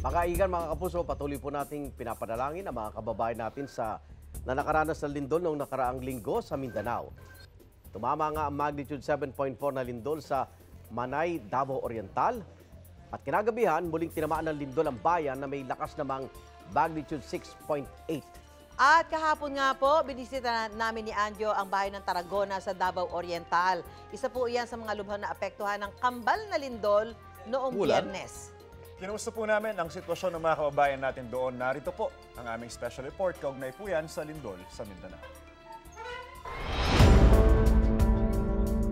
Mga kaigan, mga kapuso, patuloy po nating pinapanalangin ang mga kababayan natin na nakaranas ng lindol noong nakaraang linggo sa Mindanao. Tumama nga ang magnitude 7.4 na lindol sa Manay, Davao Oriental. At kinagabihan, muling tinamaan ng lindol ang bayan na may lakas namang magnitude 6.8. At kahapon nga po, binisita namin ni Anjo ang bahay ng Tarragona sa Davao Oriental. Isa po iyan sa mga lubhang na apektuhan ng kambal na lindol noong Biyernes. Kinusta po namin ang sitwasyon ng mga kababayan natin doon. Narito po ang aming special report. Kaugnay po yan sa lindol sa Mindanao.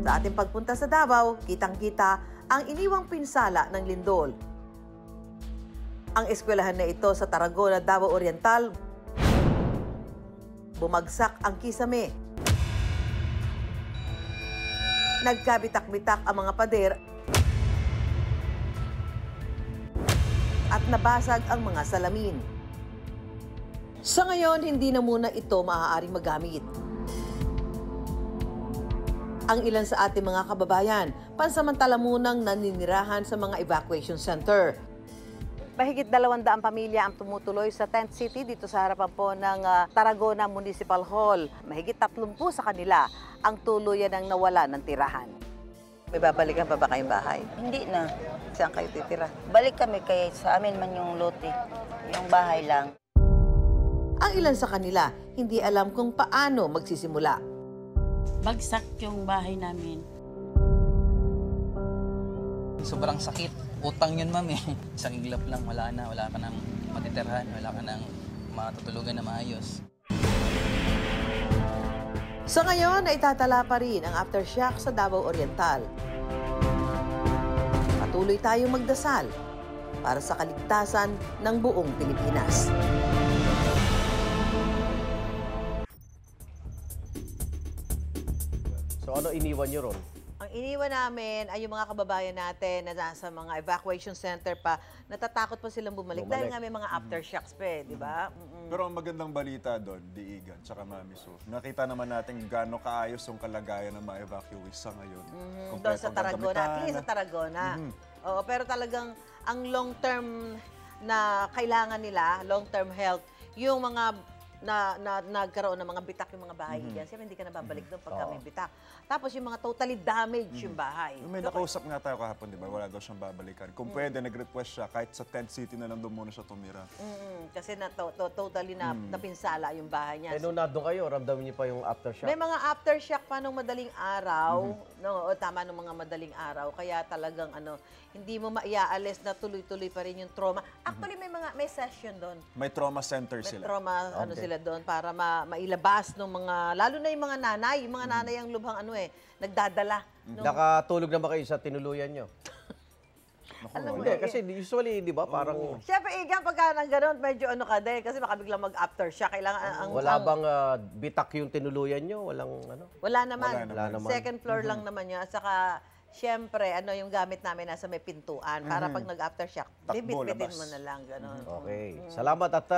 Sa ating pagpunta sa Davao, kitang-kita ang iniwang pinsala ng lindol. Ang eskwelahan na ito sa Tarragona, Davao Oriental, bumagsak ang kisame. Nagkabitak-bitak ang mga pader at nabasag ang mga salamin. Sa ngayon, hindi na muna ito maaaring magamit. Ang ilan sa ating mga kababayan, pansamantala munang naninirahan sa mga evacuation center. Mahigit 200 pamilya ang tumutuloy sa tent city dito sa harapan po ng Tarragona Municipal Hall. Mahigit 30 sa kanila ang tuluyan ng nawala ng tirahan. May babalikan pa ba kayong bahay? Hindi na. Saan kayo titira? Balik kami kaya sa amin man yung lote. Yung bahay lang. Ang ilan sa kanila hindi alam kung paano magsisimula. Bagsak yung bahay namin. Sobrang sakit. Utang yun, ma'am eh. Isang iglap lang, wala ka nang matitirhan, wala ka nang matutulugan na maayos. Sa ngayon, naitatala pa rin ang aftershock sa Davao Oriental. Patuloy tayong magdasal para sa kaligtasan ng buong Pilipinas. So ano iniwan nyo ron? Ang iniwan namin ay yung mga kababayan natin na nasa mga evacuation center pa, natatakot pa silang bumalik. Dahil nga may mga aftershocks pa eh, di ba? Pero ang magandang balita doon, Diigan, tsaka Mami Su, nakita naman natin gaano kaayos yung kalagayan ng mga evacuees sa ngayon. Doon sa Tarragona, at least sa Tarragona. Oo, pero talagang ang long-term na kailangan nila, long-term health, yung mga nagkaroon ng mga bitak yung mga bahay diyan. Siyempre hindi ka nababalik doon pagka may bitak. Tapos yung mga totally damaged yung bahay. May nakausap nga tayo kahapon, di ba? Wala daw siyang babalikan. Kung pwede, nag-request siya kahit sa tent city na lang doon muna siya tumira. Kasi totally napinsala yung bahay niya. Eh, nung nandun kayo, ramdamin niyo pa yung aftershock? May mga aftershock pa nung madaling araw, no, o tama nung mga madaling araw, kaya talagang hindi mo maiaalis na tuloy-tuloy pa rin yung trauma. Actually may session doon. May trauma center May sila. trauma sila doon para mailabas ng mga, lalo na yung mga nanay ang lubhang nagdadala. Nakatulog na ba kayo sa tinuluyan nyo? Hindi, kasi usually, di ba, parang... Siyempre, Igan, pagka nang gano'n, medyo ka din, kasi baka biglang mag-aftershock. Kailangan Wala bang bitak yung tinuluyan nyo? Walang ano? Wala naman. Wala naman. Second floor lang naman yun. At saka, siyempre, yung gamit namin nasa may pintuan para pag nag-aftershock, bibit-bitin mo na lang, gano'n. Okay. Salamat at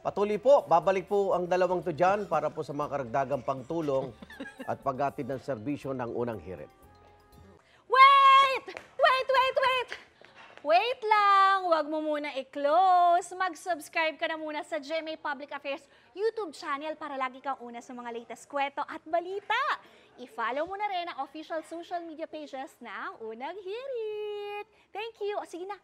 patuloy po. Babalik po ang dalawang to dyan para po sa mga karagdagang pangtulong at paghatid ng serbisyo ng unang hirit. Wait! Wait lang! Huwag mo muna i-close. Mag-subscribe ka na muna sa GMA Public Affairs YouTube channel para lagi kang una sa mga latest kwento at balita. I-follow mo na rin ang official social media pages ng Unang Hirit. Thank you. O sige na,